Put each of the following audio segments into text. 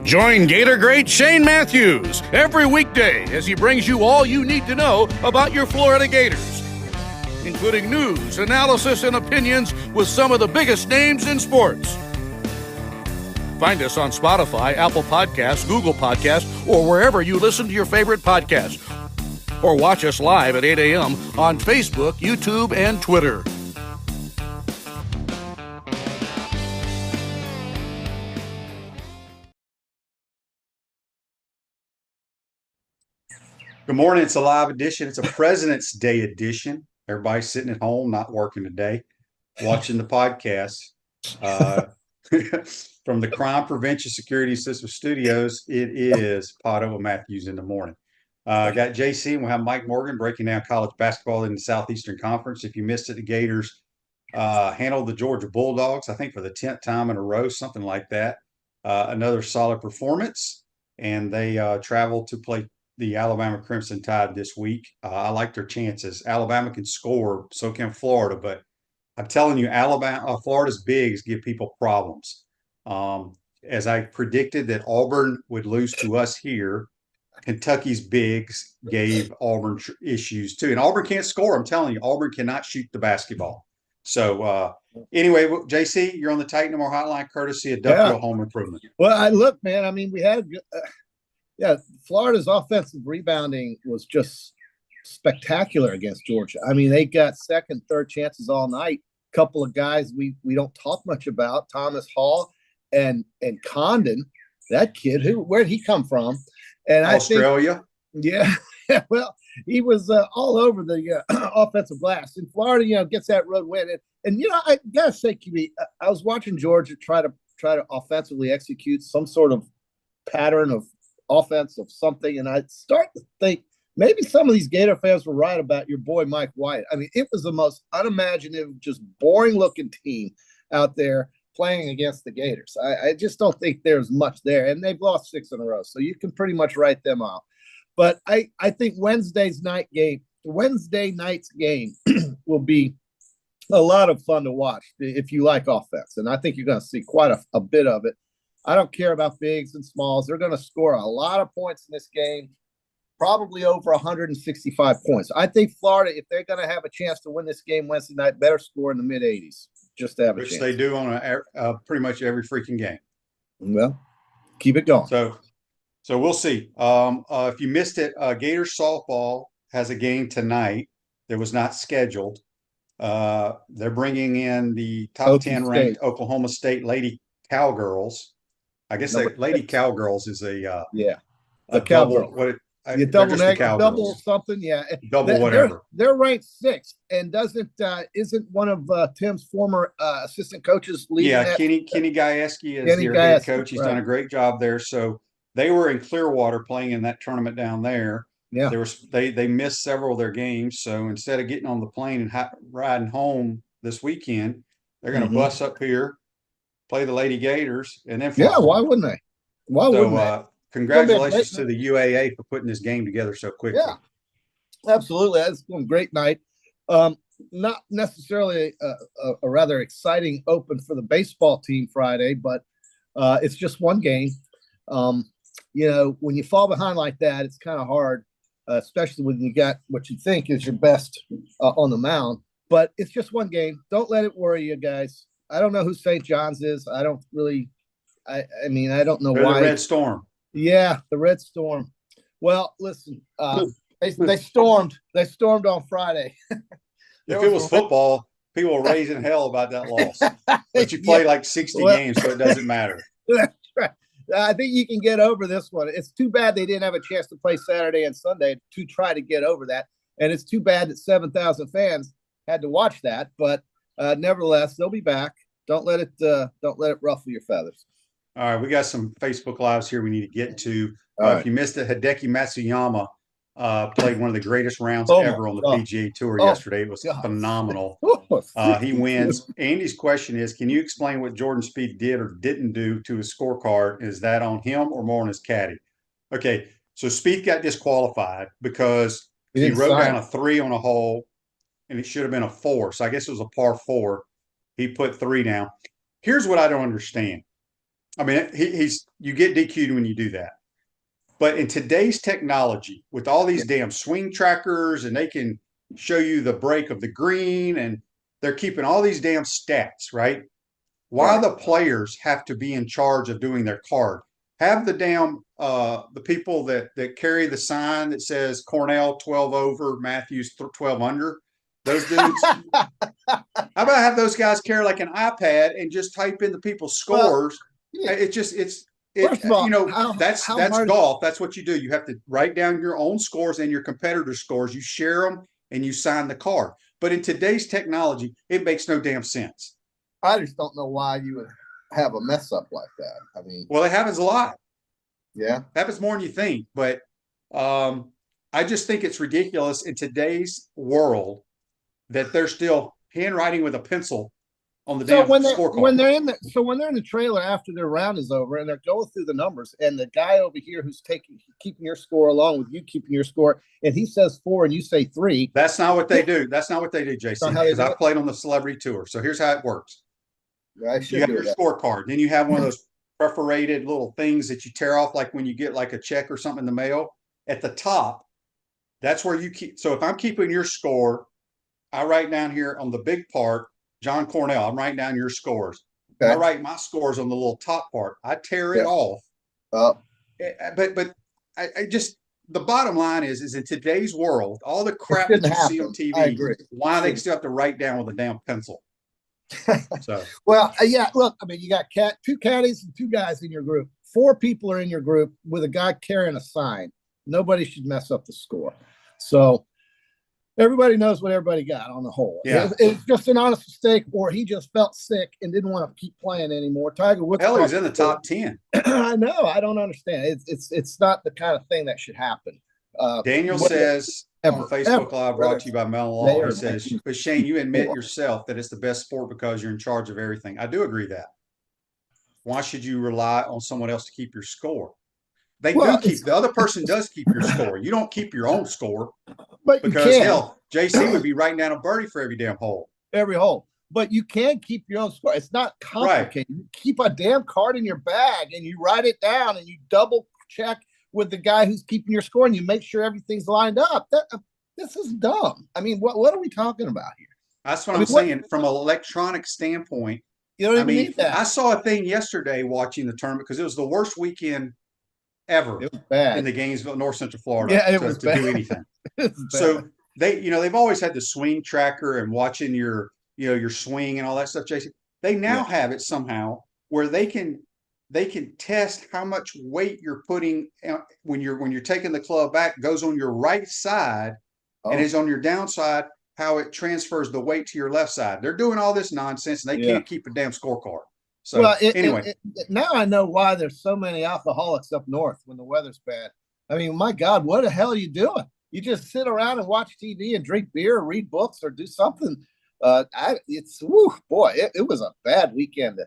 Join Gator great Shane Matthews every weekday as he brings you all you need to know about your Florida Gators, including news, analysis, and opinions with some of the biggest names in sports. Find us on Spotify, Apple Podcasts, Google Podcasts, or wherever you listen to your favorite podcasts. Or watch us live at 8 a.m. on Facebook, YouTube, and Twitter. Good morning. It's a live edition. It's a President's Day edition. Everybody's sitting at home, not working today, watching the podcast. From the Crime Prevention Security System Studios, it is PodUp with Matthews in the morning. Got JC, and we'll have Mike Morgan breaking down college basketball in the Southeastern Conference. If you missed it, the Gators handled the Georgia Bulldogs, I think for the 10th time in a row, something like that. Another solid performance, and they traveled to play the Alabama Crimson Tide this week. I like their chances. Alabama can score, so can Florida, but I'm telling you, Florida's bigs give people problems. As I predicted that Auburn would lose to us here, Kentucky's bigs gave Auburn issues too. And Auburn can't score. I'm telling you, Auburn cannot shoot the basketball. So anyway, JC, you're on the Titanamore Hotline courtesy of Duckville Home Improvement. Well, look, man, I mean, we had Florida's offensive rebounding was just spectacular against Georgia. I mean, they got second, third chances all night. Couple of guys we don't talk much about, Thomas Hall and Condon. That kid, where'd he come from? And Australia. Well, he was all over the offensive glass. And Florida, gets that road win. And I gotta say, QB, I was watching Georgia try to offensively execute some sort of pattern of offense of something, and I start to think maybe some of these Gator fans were right about your boy Mike White. I mean, it was the most unimaginative, just boring-looking team out there playing against the Gators. I just don't think there's much there, and they've lost 6 in a row, so you can pretty much write them out. But I think Wednesday night's game will be a lot of fun to watch if you like offense, and I think you're going to see quite a bit of it. I don't care about bigs and smalls. They're going to score a lot of points in this game, probably over 165 points. I think Florida, if they're going to have a chance to win this game Wednesday night, better score in the mid-80s just to have a chance. Which they do on pretty much every freaking game. Well, keep it going. So we'll see. If you missed it, Gators softball has a game tonight that was not scheduled. They're bringing in the top 10 ranked Oklahoma State Lady Cowgirls. I guess Lady Cowgirls is a cowgirl. Double something, yeah. Double whatever. They're ranked 6th, and isn't one of Tim's former assistant coaches leading? Yeah, Kenny Gajewski is their head coach. He's done a great job there. So they were in Clearwater playing in that tournament down there. Yeah, they missed several of their games. So instead of getting on the plane and riding home this weekend, they're going to bus up here, play the Lady Gators, and then fly. Why wouldn't they? Wouldn't they? Congratulations to the UAA for putting this game together so quickly. Yeah, absolutely. That's been a great night. Not necessarily a rather exciting open for the baseball team Friday, but it's just one game. When you fall behind like that, it's kind of hard, especially when you got what you think is your best on the mound. But it's just one game. Don't let it worry you guys. I don't know who St. John's is. I don't really – I mean, I don't know why. The Red Storm. Yeah, the Red Storm. Well, listen, they stormed on Friday. If it was football, people were raising hell about that loss. But you play like 60 games, so it doesn't matter. That's right. I think you can get over this one. It's too bad they didn't have a chance to play Saturday and Sunday to try to get over that. And it's too bad that 7,000 fans had to watch that. But nevertheless, they'll be back. Don't let it ruffle your feathers. All right, we got some Facebook Lives here we need to get to. If you missed it, Hideki Matsuyama played one of the greatest rounds ever on the PGA Tour yesterday. It was phenomenal. He wins. Andy's question is, can you explain what Jordan Spieth did or didn't do to his scorecard? Is that on him or more on his caddy? Okay, so Spieth got disqualified because he wrote down a 3 on a hole, and it should have been a 4. So I guess it was a par 4. He put 3 down. Here's what I don't understand. I mean, you get DQ'd when you do that. But in today's technology, with all these damn swing trackers, and they can show you the break of the green, and they're keeping all these damn stats, right? Why the players have to be in charge of doing their card? Have the damn the people that carry the sign that says Cornell 12 over, Matthews 12 under. Those dudes. How about have those guys carry like an iPad and just type in the people's scores? Well, First of all, you know, that's golf. That's what you do. You have to write down your own scores and your competitors' scores. You share them and you sign the card. But in today's technology, it makes no damn sense. I just don't know why you would have a mess up like that. I mean, well, it happens a lot. Yeah, it happens more than you think. But I just think it's ridiculous in today's world that they're still handwriting with a pencil on the damn scorecard. When they're in the trailer after their round is over and they're going through the numbers, and the guy over here who's keeping your score along with you keeping your score, and he says 4 and you say 3. That's not what they do. That's not what they do, JC. Because I played on the celebrity tour. So here's how it works. You have your scorecard. Then you have one of those perforated little things that you tear off, like when you get like a check or something in the mail. At the top, that's where you keep. So if I'm keeping your score, I write down here on the big part, John Cornell, I'm writing down your scores. Okay. I write my scores on the little top part. I tear it off. But I just, the bottom line is in today's world, all the crap that you see on TV, why they still have to write down with a damn pencil? So well, yeah, look, I mean, you got 2 caddies and 2 guys in your group. 4 people are in your group with a guy carrying a sign. Nobody should mess up the score. So everybody knows what everybody got on the whole. Yeah. It's just an honest mistake, or he just felt sick and didn't want to keep playing anymore. Tiger Woods. Hell, he's in the top 10. I know. I don't understand. It's not the kind of thing that should happen. Daniel says on Facebook Live, brought to you by Mellon Law, he says, but Shane, you admit yourself that it's the best sport because you're in charge of everything. I do agree that. Why should you rely on someone else to keep your score? The other person does keep your score. You don't keep your own score. But because hell, JC would be writing down a birdie for every damn hole. Every hole. But you can keep your own score. It's not complicated. Right. You keep a damn card in your bag and you write it down and you double check with the guy who's keeping your score and you make sure everything's lined up. This is dumb. I mean, what are we talking about here? That's what I'm saying. From an electronic standpoint, you don't even need that. I saw a thing yesterday watching the tournament because it was the worst weekend ever in the Gainesville, North Central Florida. Yeah, it was to do anything. So they've always had the swing tracker and watching your swing and all that stuff, Jason. They now have it somehow where they can test how much weight you're putting when you're taking the club back goes on your right side and is on your downside, how it transfers the weight to your left side. They're doing all this nonsense and they can't keep a damn scorecard. So anyway, now I know why there's so many alcoholics up north when the weather's bad. I mean, my God, what the hell are you doing? You just sit around and watch TV and drink beer or read books or do something. It was a bad weekend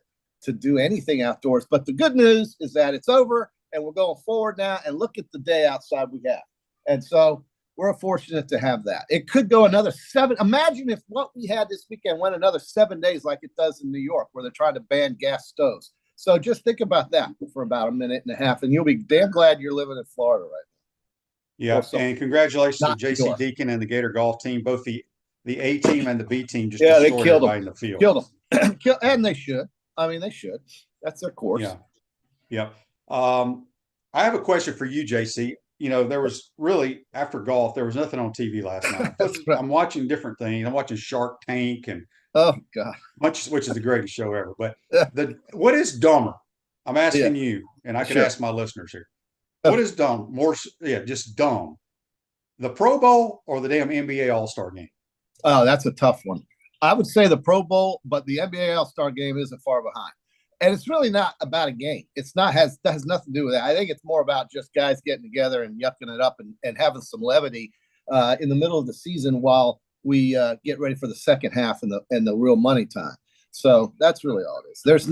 to do anything outdoors. But the good news is that it's over and we're going forward now. And look at the day outside we have. And so we're fortunate to have that. It could go another 7. Imagine if what we had this weekend went another 7 days like it does in New York, where they're trying to ban gas stoves. So just think about that for about a minute and a half, and you'll be damn glad you're living in Florida right now. Yeah, and congratulations to JC Deacon and the Gator golf team, both the A team and the B team. Just they killed them in the field. Killed them, and they should. I mean, they should. That's their course. Yeah. I have a question for you, JC. There was really, after golf, there was nothing on TV last night. Right. I'm watching different things. I'm watching Shark Tank and oh god, which is the greatest show ever. But what is dumber? I'm asking you, and I could ask my listeners here. What is dumb? Just dumb. The Pro Bowl or the damn NBA All-Star game? Oh, that's a tough one. I would say the Pro Bowl, but the NBA All-Star game isn't far behind. And it's really not about a game. That has nothing to do with that. I think it's more about just guys getting together and yucking it up and having some levity in the middle of the season while we get ready for the second half and the real money time. So that's really all it is. There's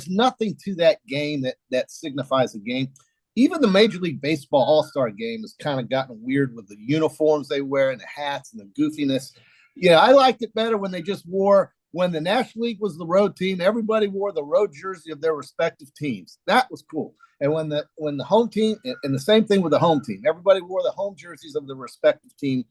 nothing to that game that signifies a game. Even the Major League Baseball All-Star game has kind of gotten weird with the uniforms they wear and the hats and the goofiness. Yeah, I liked it better when they just wore when the National League was the road team, everybody wore the road jersey of their respective teams. That was cool. And when the home team, and the same thing with the home team, everybody wore the home jerseys of the respective team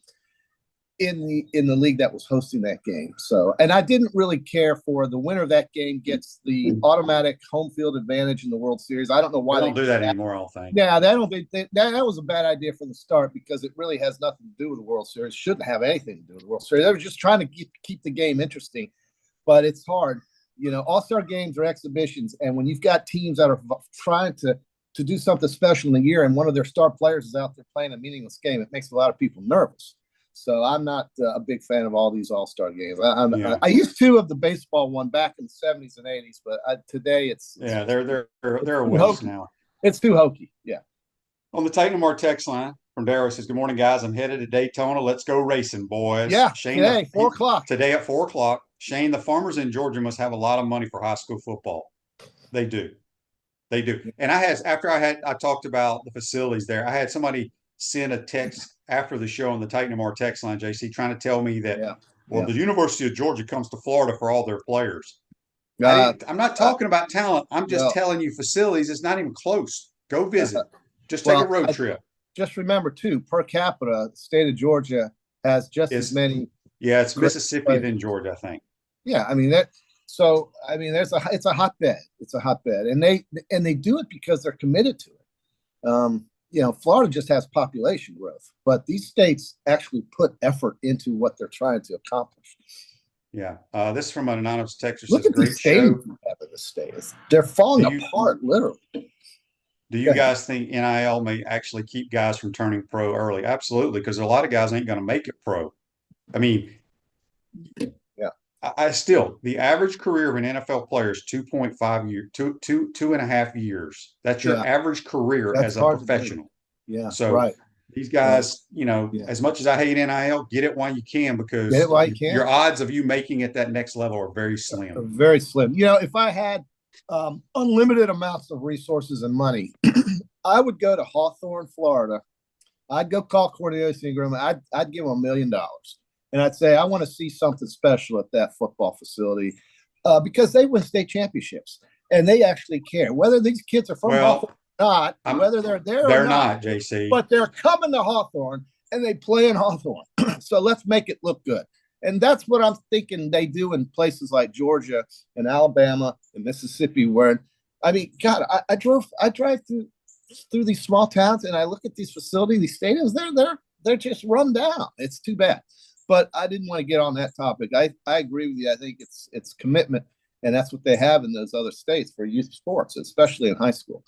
in the league that was hosting that game. So, and I didn't really care for the winner of that game gets the automatic home field advantage in the World Series. I don't know why they don't do that anymore. I don't think. Yeah, that was a bad idea from the start because it really has nothing to do with the World Series. Shouldn't have anything to do with the World Series. They were just trying to keep the game interesting, but it's hard. All-star games are exhibitions, and when you've got teams that are trying to do something special in the year, and one of their star players is out there playing a meaningless game, it makes a lot of people nervous. So I'm not a big fan of all these all-star games. I used to of the baseball one back in the 70s and 80s, but today it's they're a waste now. It's too hokey. Yeah. On the Titan Mar text line from Darrow says, "Good morning, guys. I'm headed to Daytona. Let's go racing, boys." Yeah. Shane, today 4 o'clock. Today at 4 o'clock. Shane, the farmers in Georgia must have a lot of money for high school football. They do. They do. And I talked about the facilities there. I had somebody send a text after the show on the Titan Mar text line, JC, trying to tell me that, the University of Georgia comes to Florida for all their players. I'm not talking about talent. I'm just telling you facilities. It's not even close. Go visit. Just take a road trip. Just remember, too, per capita, the state of Georgia has just as many. Yeah, it's Mississippi than Georgia, I think. Yeah, I mean that. So I mean, it's a hotbed. It's a hotbed, and they do it because they're committed to it. Florida just has population growth, but these states actually put effort into what they're trying to accomplish. Yeah, this is from an anonymous texter. Look at the stadiums we have in the states; they're falling apart, literally. Do you guys think NIL may actually keep guys from turning pro early? Absolutely, because a lot of guys ain't going to make it pro. I mean, the average career of an NFL player is 2.5 years, 2.5 years. That's your average career as a professional. Yeah. So these guys, as much as I hate NIL, get it while you can, because your odds of you making it that next level are very slim. Very slim. If I had unlimited amounts of resources and money, I would go to Hawthorne, Florida. I'd go call Cornelius Ingram. I'd give him $1 million. And I'd say, I want to see something special at that football facility because they win state championships and they actually care. Whether these kids are from Hawthorne or not, whether they're there or not, JC. But they're coming to Hawthorne and they play in Hawthorne. So let's make it look good. And that's what I'm thinking they do in places like Georgia and Alabama and Mississippi, where, I mean, God, I drive through these small towns and I look at these facilities, these stadiums, they're just run down. It's too bad. But I didn't want to get on that topic. I agree with you. I think it's commitment, and that's what they have in those other states for youth sports, especially in high school.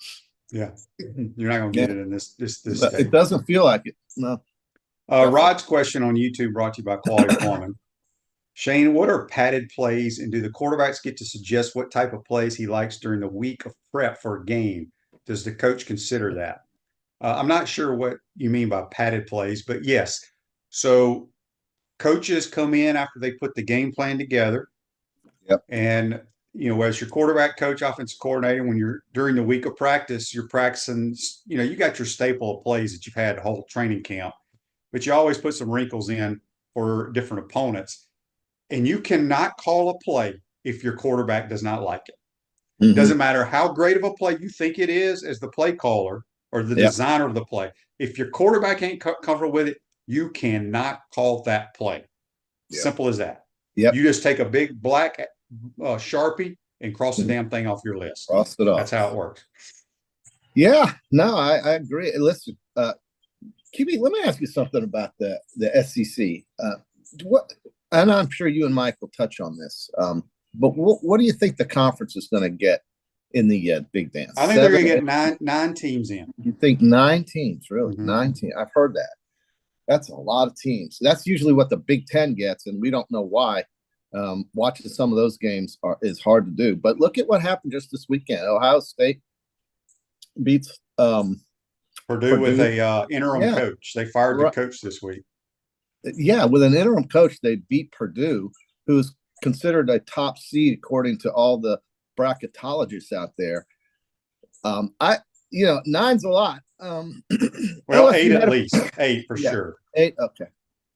Yeah, you're not going to get it in this state. It doesn't feel like it. No. Rod's question on YouTube brought to you by Quality Plumbing. Shane, what are padded plays, and do the quarterbacks get to suggest what type of plays he likes during the week of prep for a game? Does the coach consider that? I'm not sure what you mean by padded plays, but yes. So coaches come in after they put the game plan together. Yep. And, as your quarterback coach, offensive coordinator, when you're during the week of practice, you're practicing, you got your staple of plays that you've had the whole training camp, but you always put some wrinkles in for different opponents. And you cannot call a play if your quarterback does not like it. Mm-hmm. It doesn't matter how great of a play you think it is as the play caller or the designer of the play. If your quarterback ain't comfortable with it, you cannot call that play. Yep. Simple as that. Yep. You just take a big black Sharpie and cross the damn thing off your list. Cross it off. That's how it works. Yeah, no, I agree. Listen, QB, let me ask you something about the SEC. And I'm sure you and Mike will touch on this, but what do you think the conference is going to get in the Big Dance? I think they're going to get nine teams in. You think 9 teams, really? Mm-hmm. 9 teams. I've heard that. That's a lot of teams. That's usually what the Big Ten gets, and we don't know why. Watching some of those games is hard to do. But look at what happened just this weekend. Ohio State beats Purdue with a interim coach. They fired the coach this week. Yeah, with an interim coach, they beat Purdue, who's considered a top seed according to all the bracketologists out there. 9's a lot. Well, 8 at least. 8 for sure. 8, okay.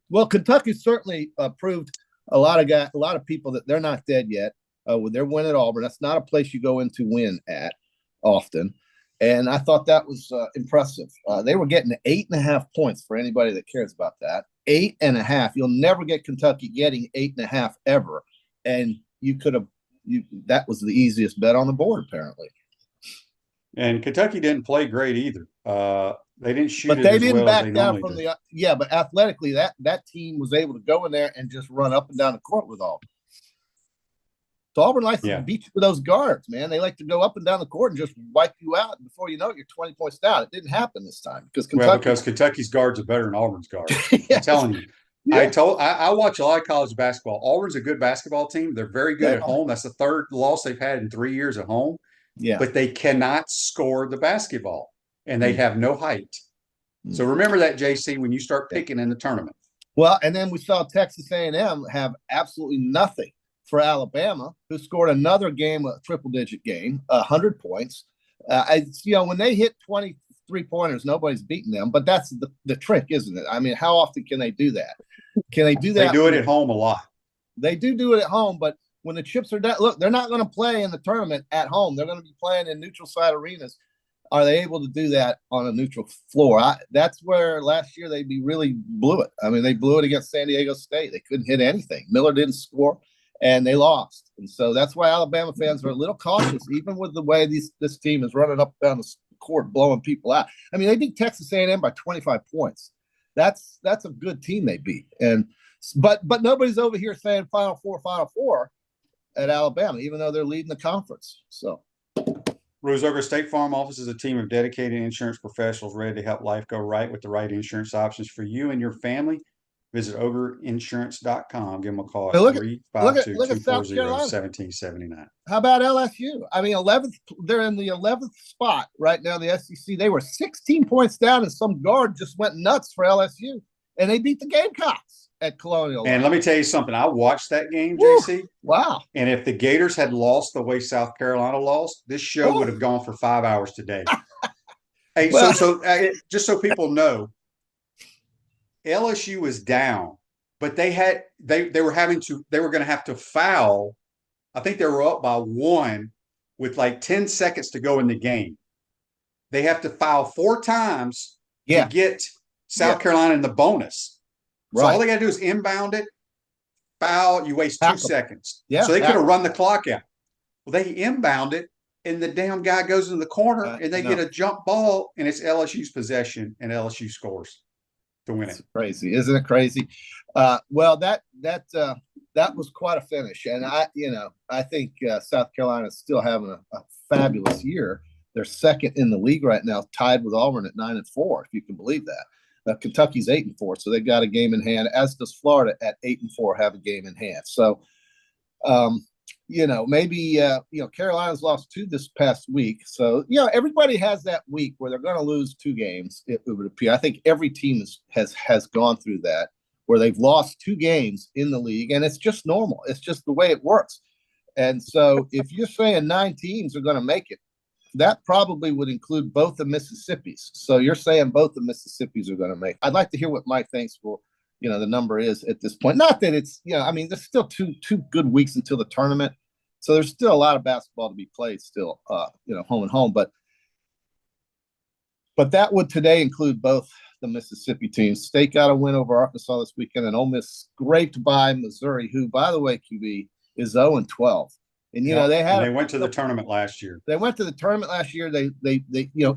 Well, Kentucky certainly proved a lot of people that they're not dead yet. With their win at Auburn, that's not a place you go in to win at often. And I thought that was impressive. They were getting 8.5 points for anybody that cares about that. 8.5. You'll never get Kentucky getting 8.5 ever. And you could have, that was the easiest bet on the board, apparently. And Kentucky didn't play great either. They didn't shoot but it they as didn't well as back they down normally from do. but athletically, that team was able to go in there and just run up and down the court with Auburn. So Auburn likes to beat you with those guards, man. They like to go up and down the court and just wipe you out. And before you know it, you're 20 points down. It didn't happen this time because Kentucky's guards are better than Auburn's guards. Yes. I'm telling you. Yeah. I watch a lot of college basketball. Auburn's a good basketball team. They're very good at home. That's the third loss they've had in 3 years at home. Yeah. But they cannot score the basketball, and they have no height. So remember that, JC, when you start picking in the tournament. Well, and then we saw Texas A&M have absolutely nothing for Alabama, who scored another game, a triple-digit game, 100 points. When they hit 23-pointers, nobody's beating them. But that's the trick, isn't it? I mean, how often can they do that? Can they do that? They do it at home a lot. They do it at home, but when the chips are down, look, they're not going to play in the tournament at home. They're going to be playing in neutral site arenas. Are they able to do that on a neutral floor? That's where last year they really blew it. I mean, they blew it against San Diego State. They couldn't hit anything. Miller didn't score. And they lost. And so that's why Alabama fans are a little cautious, even with the way this team is running up and down the court, blowing people out. I mean, they beat Texas A&M by 25 points. That's a good team they beat. But nobody's over here saying Final Four at Alabama, even though they're leading the conference. So Rose-Ogre State Farm Office is a team of dedicated insurance professionals ready to help life go right with the right insurance options for you and your family. Visit ogreinsurance.com. Give them a call at 352-240-1779. How about LSU? I mean, 11th. They're in the 11th spot right now in the SEC. They were 16 points down, and some guard just went nuts for LSU, and they beat the Gamecocks at Colonial. And let me tell you something. I watched that game, JC. Wow. And if the Gators had lost the way South Carolina lost, this show would have gone for 5 hours today. Hey, just so people know, LSU was down, but they were going to have to foul. I think they were up by 1 with like 10 seconds to go in the game. They have to foul 4 times to get South Carolina in the bonus. So all they got to do is inbound it, foul, you waste 2 seconds. Yeah, so they could have run the clock out. Well, they inbound it, and the damn guy goes in the corner, and they get a jump ball, and it's LSU's possession, and LSU scores to win it. Crazy, isn't it crazy? Well, that was quite a finish, and I think South Carolina is still having a fabulous year. They're second in the league right now, tied with Auburn at 9-4, if you can believe that. Kentucky's 8-4, so they've got a game in hand. As does Florida at 8-4, have a game in hand. So, maybe Carolina's lost 2 this past week. So, everybody has that week where they're going to lose 2 games. It would appear. I think every team has gone through that, where they've lost 2 games in the league, and it's just normal. It's just the way it works. And so, if you're saying 9 teams are going to make it, that probably would include both the Mississippis. So you're saying both the Mississippis are going to make. I'd like to hear what Mike thinks the number is at this point. Not that it's, there's still two good weeks until the tournament. So there's still a lot of basketball to be played still, home and home. But that would today include both the Mississippi teams. State got a win over Arkansas this weekend, and Ole Miss scraped by Missouri, who, by the way, QB, is 0-12. And they went to the tournament last year. They went to the tournament last year. They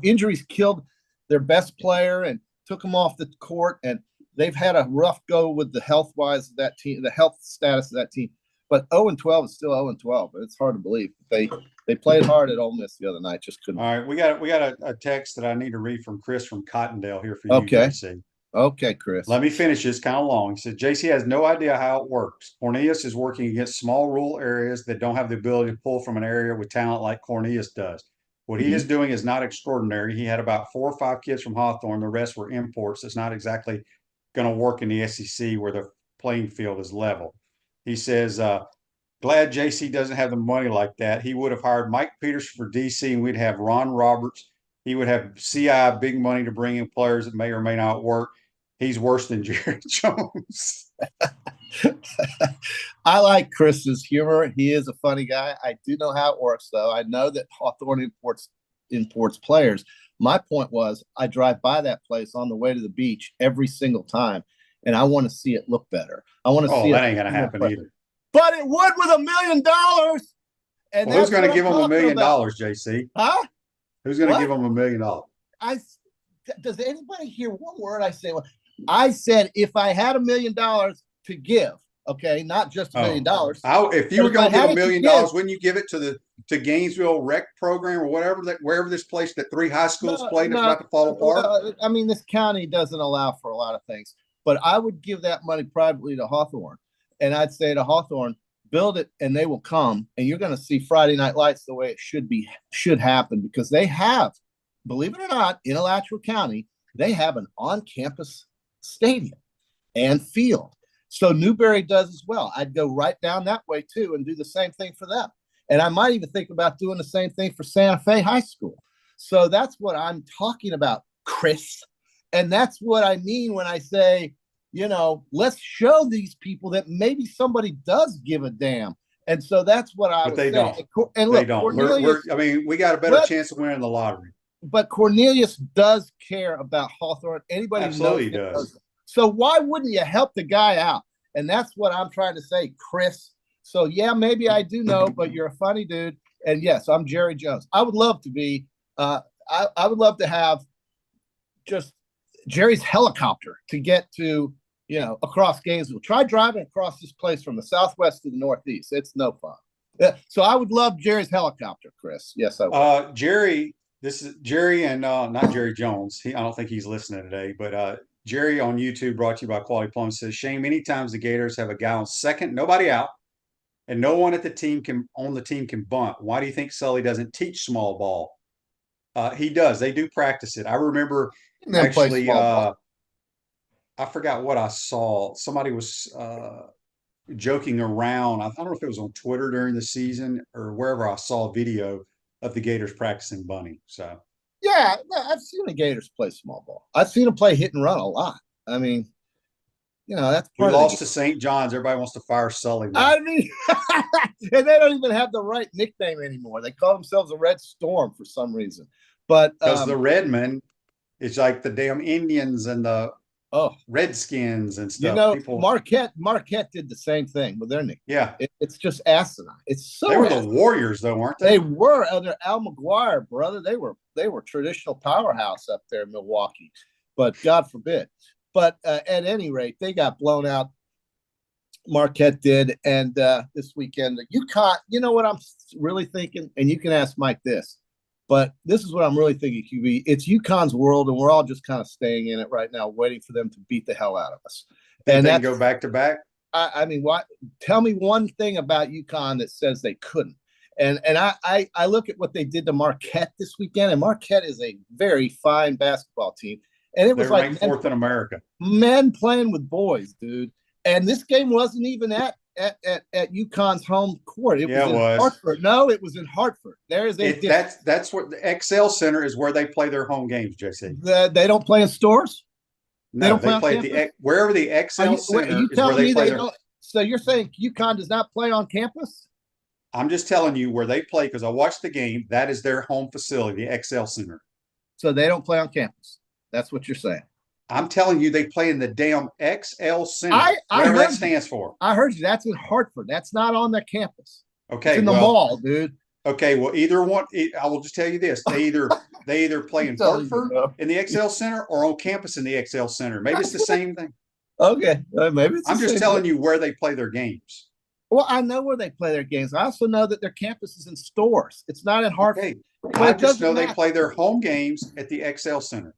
injuries killed their best player and took them off the court, and they've had a rough go with the health status of that team. But 0-12 is still 0-12. It's hard to believe. They played hard at Ole Miss the other night. Just couldn't. All right, we got a text that I need to read from Chris from Cottondale here for you, JC. Okay, Chris. Let me finish this. Kind of long. He said, JC has no idea how it works. Cornelius is working against small rural areas that don't have the ability to pull from an area with talent like Cornelius does. What he is doing is not extraordinary. He had about 4 or 5 kids from Hawthorne. The rest were imports. It's not exactly going to work in the SEC where the playing field is level. He says, glad JC doesn't have the money like that. He would have hired Mike Peterson for DC, and we'd have Ron Roberts. He would have CI big money to bring in players that may or may not work. He's worse than Jared Jones. I like Chris's humor. He is a funny guy. I do know how it works, though. I know that Hawthorne imports players. My point was, I drive by that place on the way to the beach every single time, and I want to see it look better. I want to see that it. Ain't going to happen either. But it would with $1 million. And who's going to give them $1 million, JC? Huh? Who's going to give them $1 million? Does anybody hear one word I say? I said if I had $1 million to give, okay, not just $1 million. If you were going to give $1 million, wouldn't you give it to Gainesville Rec program or wherever this place that 3 high schools play that's about to fall apart? I mean, this county doesn't allow for a lot of things, but I would give that money privately to Hawthorne, and I'd say to Hawthorne, build it, and they will come, and you're going to see Friday Night Lights the way it should happen, because they have, believe it or not, in Alachua County, they have an on-campus stadium and field. So Newberry does as well. I'd go right down that way too and do the same thing for them. And I might even think about doing the same thing for Santa Fe High School. So that's what I'm talking about, Chris. And that's what I mean when I say, let's show these people that maybe somebody does give a damn. And so that's what I would say. Don't. And look, they don't. We got a better chance of winning the lottery. But Cornelius does care about Hawthorne. Anybody absolutely does. So why wouldn't you help the guy out? And that's what I'm trying to say, Chris. So yeah, maybe I do know, but you're a funny dude. And yes, I'm Jerry Jones. I would love to be. I would love to have just Jerry's helicopter to get to across Gainesville. Try driving across this place from the southwest to the northeast. It's no fun. So I would love Jerry's helicopter, Chris. Yes, I would. Jerry. This is Jerry and not Jerry Jones. I don't think he's listening today, but Jerry on YouTube, brought to you by Quality Plumbing, says, Shane, many times the Gators have a guy on second, nobody out, and no one at the team can bunt. Why do you think Sully doesn't teach small ball? He does. They do practice it. I remember actually, I forgot what I saw. Somebody was joking around. I don't know if it was on Twitter during the season or wherever I saw a video of the Gators practicing bunting. So yeah, I've seen the Gators play small ball. I've seen them play hit and run a lot. I mean, that's part we lost to St. John's. Everybody wants to fire Sully now. I mean, and they don't even have the right nickname anymore. They call themselves a Red Storm for some reason. But because the Redmen, it's like the damn Indians and the Redskins and stuff. Marquette did the same thing with their nickname. Yeah, it's just asinine. It's so. They were the Warriors, though, weren't they? They were under Al McGuire, brother. They were traditional powerhouse up there in Milwaukee, but God forbid. But at any rate, they got blown out. Marquette did, and this weekend, UConn. You know what I'm really thinking, and you can ask Mike this. But this is what I'm really thinking, QB. It's UConn's world, and we're all just kind of staying in it right now, waiting for them to beat the hell out of us. And they go back to back? I mean, what? Tell me one thing about UConn that says they couldn't. And I look at what they did to Marquette this weekend, and Marquette is a very fine basketball team. And it was like ranked fourth in America. Men playing with boys, dude. And this game wasn't even at UConn's home court. It was in Hartford. No, it was in Hartford. There is that's what the XL Center is, where they play their home games, JC. They don't play in stores? No, they play at wherever the XL Center is where they play their. So you're saying UConn does not play on campus? I'm just telling you where they play, because I watched the game. That is their home facility, the XL Center. So they don't play on campus. That's what you're saying. I'm telling you, they play in the damn XL Center. Whatever that stands for. I heard you. That's in Hartford. That's not on the campus. Okay, it's in the mall, dude. Okay, well, either one. I will just tell you this: they either play in Hartford in the XL Center or on campus in the XL Center. Maybe it's the same thing. Okay, maybe it's. I'm just telling you where they play their games. Well, I know where they play their games. I also know that their campus is in stores. It's not in Hartford. Okay. I just know they play their home games at the XL Center.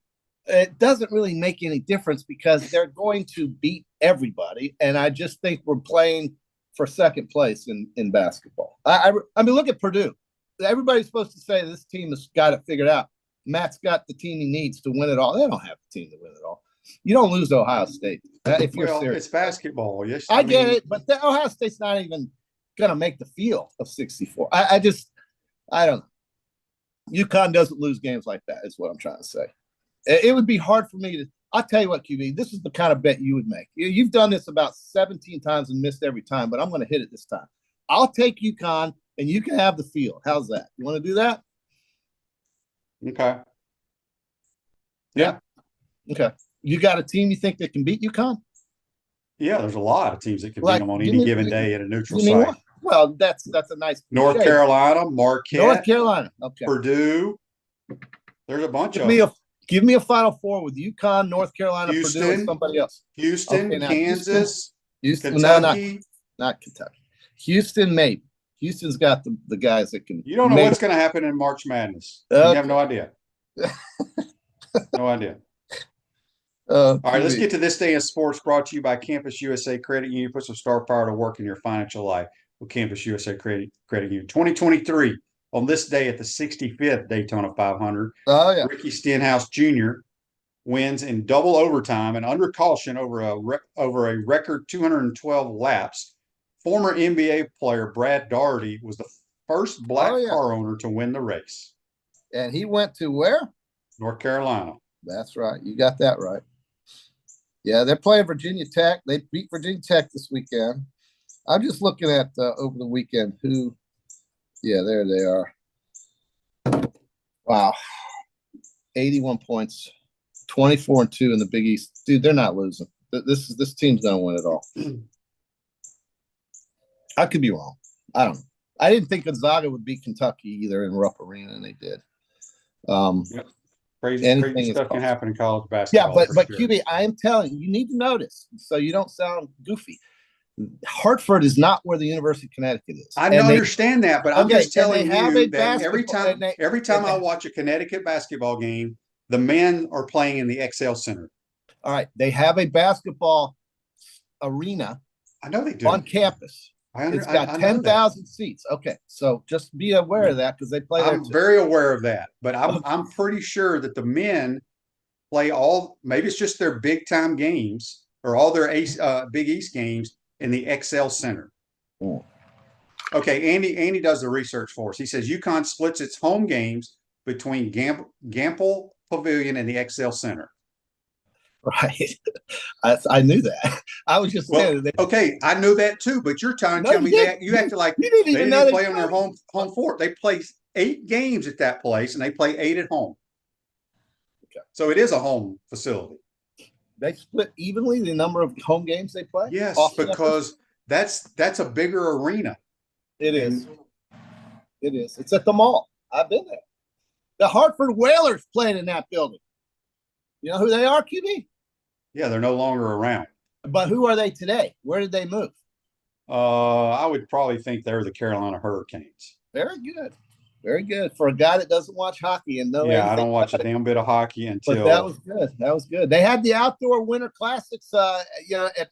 It doesn't really make any difference because they're going to beat everybody. And I just think we're playing for second place in basketball. I mean, look at Purdue. Everybody's supposed to say this team has got it figured out. Matt's got the team he needs to win it all. They don't have the team to win it all. You don't lose to Ohio State if you're serious. It's basketball. Yes, I get it, but the Ohio State's not even going to make the field of 64. I don't know. UConn doesn't lose games like that is what I'm trying to say. It would be hard for me to I'll tell you what, QB, this is the kind of bet you would make. You've done this about 17 times and missed every time, but I'm going to hit it this time. I'll take UConn, and you can have the field. How's that? You want to do that? Okay. Yeah. Okay. You got a team you think that can beat UConn? Yeah, there's a lot of teams that can beat them on any given day at a neutral site. Well, that's a nice North Carolina, Marquette, North Carolina, okay. Purdue. There's a bunch of them. Give me a Final Four with UConn, North Carolina, Houston, Purdue, and somebody else. Houston, okay, Kansas, Houston, Kentucky. No, not Kentucky. Houston, maybe. Houston's got the guys that can. You don't know what's going to happen in March Madness. You have no idea. No idea. All right, let's get to this day in sports. Brought to you by Campus USA Credit Union. Put some star power to work in your financial life with Campus USA Credit Union. 2023, on this day at the 65th Daytona 500, Ricky Stenhouse Jr. wins in double overtime and under caution over a record 212 laps. Former NBA player Brad Daugherty was the first black car owner to win the race. And he went to where? North Carolina. That's right. You got that right. Yeah, they're playing Virginia Tech. They beat Virginia Tech this weekend. I'm just looking at over the weekend who. Yeah, there they are. Wow, 81 points, 24-2 in the Big East. Dude, they're not losing. This team's gonna win it all. I could be wrong. I don't know. I didn't think Gonzaga would beat Kentucky either in Rupp Arena, and they did. Yep. Crazy stuff can happen in college basketball. Yeah, but QB, I am telling you, you need to notice so you don't sound goofy. Hartford is not where the University of Connecticut is. I understand that, but I'm just telling you that every time I watch a Connecticut basketball game, the men are playing in the XL Center. All right, they have a basketball arena. I know they do on campus. It's got 10,000 seats. Okay, so just be aware of that because they play. I'm very aware of that, but I'm pretty sure that the men play maybe it's just their big time games or all their Big East games in the XL Center. Oh. Okay, Andy does the research for us. He says UConn splits its home games between Gamble Pavilion and the XL Center. Right. I knew that. I was just saying that. Okay, I knew that too, but you're trying to tell me that you acted like they didn't play on their home court. They play 8 games at that place, and they play 8 at home. Okay. So it is a home facility. They split evenly the number of home games they play? Yes, because that's a bigger arena. It is. It is. It's at the mall. I've been there. The Hartford Whalers playing in that building. You know who they are, QB? Yeah, they're no longer around. But who are they today? Where did they move? I would probably think they're the Carolina Hurricanes. Very good. Very good. For a guy that doesn't watch hockey and know I don't watch a damn bit of hockey until. But that was good. That was good. They had the outdoor winter classics at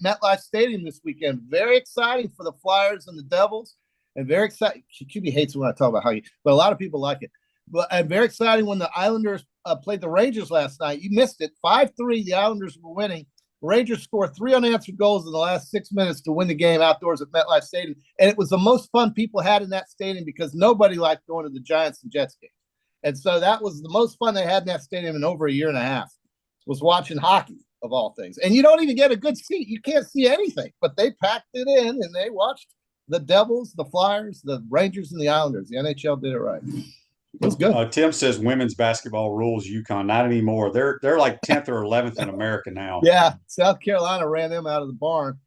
MetLife Stadium this weekend. Very exciting for the Flyers and the Devils. And very exciting. QB hates it when I talk about hockey, but a lot of people like it. But very exciting when the Islanders played the Rangers last night. You missed it. 5-3, the Islanders were winning. The Rangers scored 3 unanswered goals in the last 6 minutes to win the game outdoors at MetLife Stadium. And it was the most fun people had in that stadium because nobody liked going to the Giants and Jets game. And so that was the most fun they had in that stadium in over a year and a half, was watching hockey, of all things. And you don't even get a good seat. You can't see anything. But they packed it in, and they watched the Devils, the Flyers, the Rangers, and the Islanders. The NHL did it right. It was good. Tim says women's basketball rules UConn. Not anymore. They're like 10th or 11th in America now. Yeah, South Carolina ran them out of the barn,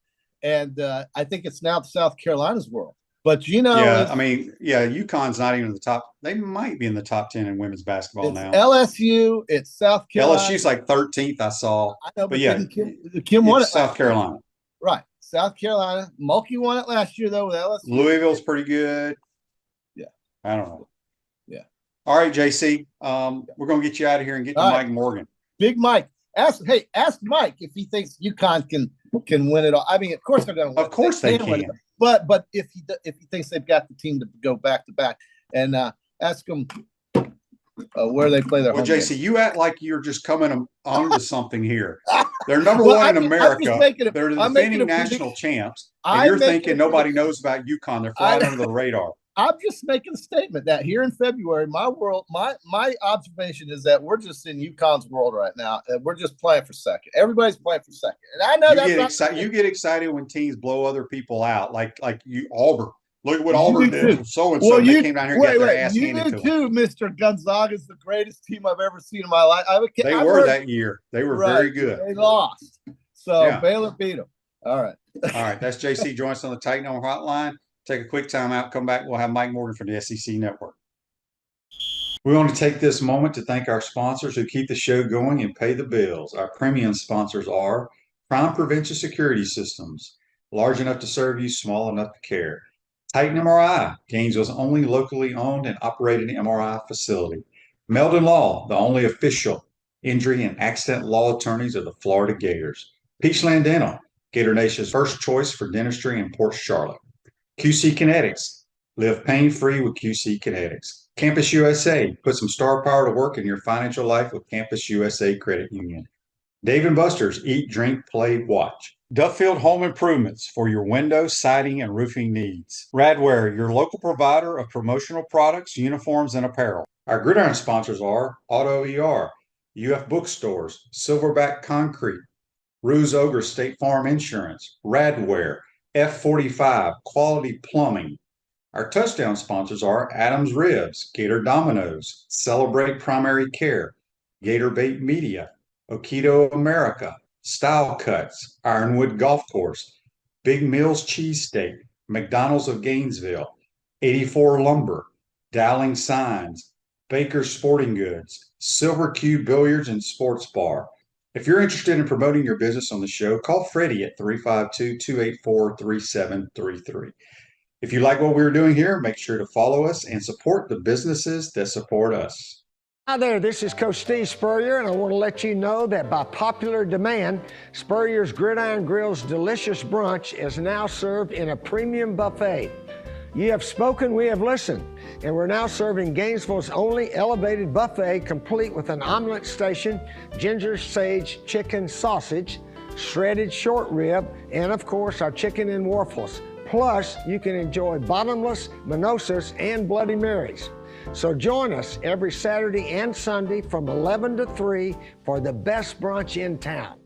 and I think it's now South Carolina's world. But UConn's not even in the top. They might be in the top 10 in women's basketball now. LSU, it's South Carolina. LSU's like 13th. I saw. I know, but yeah, Kim won it. South Carolina. Right, South Carolina. Mulkey won it last year though with LSU. Louisville's pretty good. Yeah, I don't know. Yeah. All right, JC. We're gonna get you out of here and get to Mike Morgan. Big Mike. Ask Mike if he thinks UConn can win it all. I mean, of course they're gonna win. Of course they can. But if he thinks they've got the team to go back to back, and ask him where they play their home JC, games. you act like you're just coming on to something here. They're number one in America. They're the defending national champs. And you're thinking nobody knows about UConn. They're flying under the radar. I'm just making a statement that here in February, my observation is that we're just in UConn's world right now, and we're just playing for second. Everybody's playing for second, and I know that's not excited. You get excited when teams blow other people out, like you Auburn. Look at what You Auburn do did too. from so and Well, so. They you came down here and got their ass you handed do to them. too, Mr. Gonzaga's the greatest team I've ever seen in my life. They were that year. They were very good. They lost, so Yeah. Baylor beat them. All right. All right, that's JC. Join us on the Titan On Hotline. Take a quick time out. Come back. We'll have Mike Morgan from the SEC Network. We want to take this moment to thank our sponsors who keep the show going and pay the bills. Our premium sponsors are Crime Prevention Security Systems, large enough to serve you, small enough to care. Titan MRI, Gainesville's only locally owned and operated MRI facility. Meldon Law, the only official injury and accident law attorneys of the Florida Gators. Peachland Dental, Gator Nation's first choice for dentistry in Port Charlotte. QC Kinetics, live pain-free with QC Kinetics. Campus USA, put some star power to work in your financial life with Campus USA Credit Union. Dave & Buster's, eat, drink, play, watch. Duffield Home Improvements for your window, siding, and roofing needs. Radware, your local provider of promotional products, uniforms, and apparel. Our gridiron sponsors are Auto ER, UF Bookstores, Silverback Concrete, Ruse Ogre State Farm Insurance, Radware, F45, Quality Plumbing. Our touchdown sponsors are Adams Ribs, Gator Dominoes, Celebrate Primary Care, Gator Bait Media, Okido America, Style Cuts, Ironwood Golf Course, Big Mills Cheesesteak, McDonald's of Gainesville, 84 Lumber, Dowling Signs, Baker's Sporting Goods, Silver Q Billiards and Sports Bar. If you're interested in promoting your business on the show, call Freddie at 352-284-3733. If you like what we're doing here, make sure to follow us and support the businesses that support us. Hi there, this is Coach Steve Spurrier, and I want to let you know that by popular demand, Spurrier's Gridiron Grill's delicious brunch is now served in a premium buffet. You have spoken, we have listened, and we're now serving Gainesville's only elevated buffet, complete with an omelet station, ginger sage chicken sausage, shredded short rib, and of course our chicken and waffles. Plus, you can enjoy bottomless, mimosas, and Bloody Marys. So join us every Saturday and Sunday from 11 to 3 for the best brunch in town.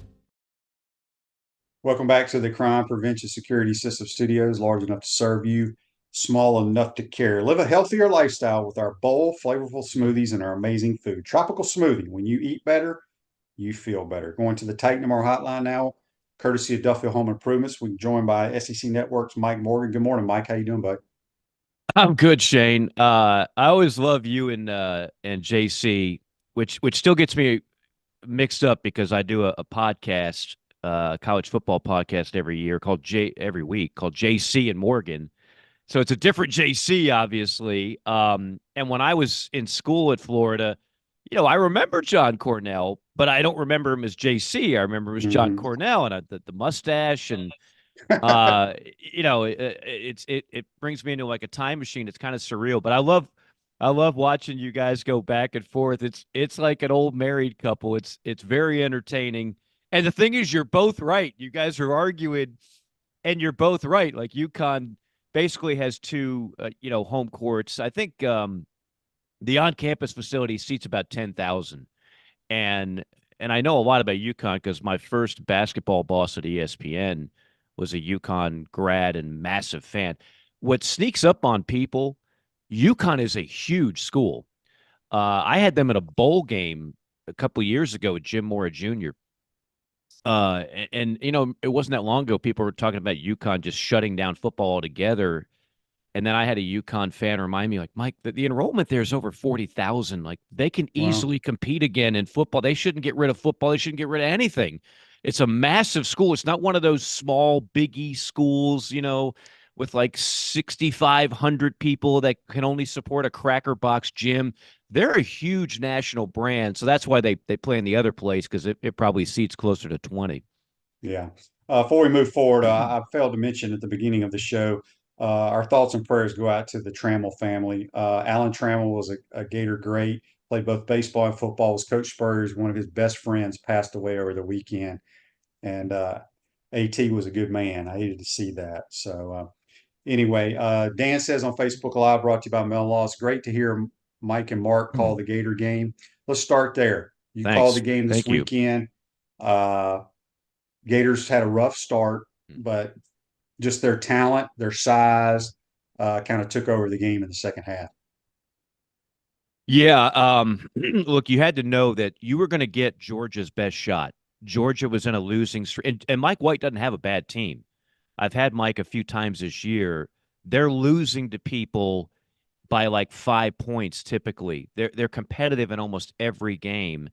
Welcome back to the Crime Prevention Security System Studios, large enough to serve you, small enough to carry. Live a healthier lifestyle with our bold, flavorful smoothies and our amazing food. Tropical Smoothie. When you eat better, you feel better. Going to the Titan MR hotline now, courtesy of Duffield Home Improvements. We're joined by SEC Network's Mike Morgan. Good morning, Mike. How you doing, bud? I'm good, Shane. I always love you and JC, which still gets me mixed up because I do a podcast, college football podcast every week called JC and Morgan. So it's a different JC, obviously. And when I was in school at Florida, I remember John Cornell, but I don't remember him as JC. I remember him as John Cornell and the mustache and it brings me into like a time machine. It's kind of surreal, but I love watching you guys go back and forth. It's like an old married couple. It's very entertaining. And the thing is, you're both right. You guys are arguing and you're both right. Like UConn basically has two, home courts. I think, the on-campus facility seats about 10,000. And I know a lot about UConn because my first basketball boss at ESPN was a UConn grad and massive fan. What sneaks up on people, UConn is a huge school. I had them at a bowl game a couple of years ago with Jim Mora Jr. It wasn't that long ago. People were talking about UConn just shutting down football altogether. And then I had a UConn fan remind me, like, Mike, the enrollment there is over 40,000. Like, they can easily compete again in football. They shouldn't get rid of football. They shouldn't get rid of anything. It's a massive school. It's not one of those small Big E schools, with like 6,500 people that can only support a Cracker Box gym. They're a huge national brand. So that's why they play in the other place, because it probably seats closer to 20. Yeah. Before we move forward, I failed to mention at the beginning of the show, our thoughts and prayers go out to the Trammell family. Alan Trammell was a Gator great, played both baseball and football, was Coach Spurrier's, one of his best friends, passed away over the weekend. And AT was a good man. I hated to see that. So anyway, Dan says on Facebook Live, brought to you by Mel Law, it's great to hear Mike and Mark call the Gator game. Let's start there. You called the Thanks. game this Thank you. weekend. Gators had a rough start, but just their talent, their size, kind of took over the game in the second half. Yeah. Look, you had to know that you were going to get Georgia's best shot. Georgia was in a losing streak, and Mike White doesn't have a bad team. I've had Mike a few times this year. They're losing to people by like 5 points typically. They're competitive in almost every game.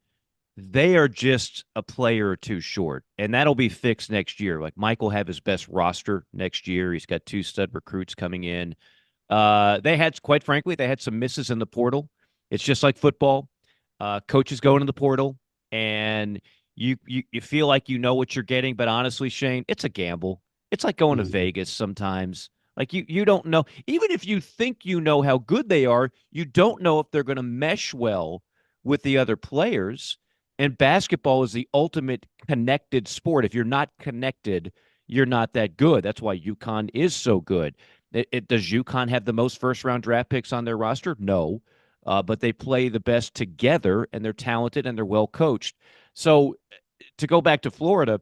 They are just a player or two short, and that'll be fixed next year. Like Mike will have his best roster next year. He's got 2 stud recruits coming in. Quite frankly, they had some misses in the portal. It's just like football. Coaches go into the portal, and you feel like you know what you're getting, but honestly, Shane, it's a gamble. It's like going to Vegas sometimes. Like you don't know. Even if you think you know how good they are, you don't know if they're going to mesh well with the other players. And basketball is the ultimate connected sport. If you're not connected, you're not that good. That's why UConn is so good. Does UConn have the most first-round draft picks on their roster? No, but they play the best together, and they're talented, and they're well coached. So to go back to Florida,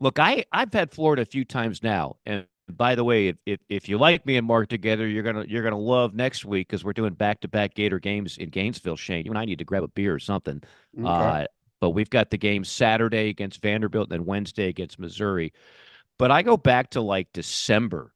look, I've had Florida a few times now, and by the way, if you like me and Mark together, you're gonna love next week because we're doing back-to-back Gator games in Gainesville. Shane, you and I need to grab a beer or something. Okay. But we've got the game Saturday against Vanderbilt and then Wednesday against Missouri. But I go back to like December,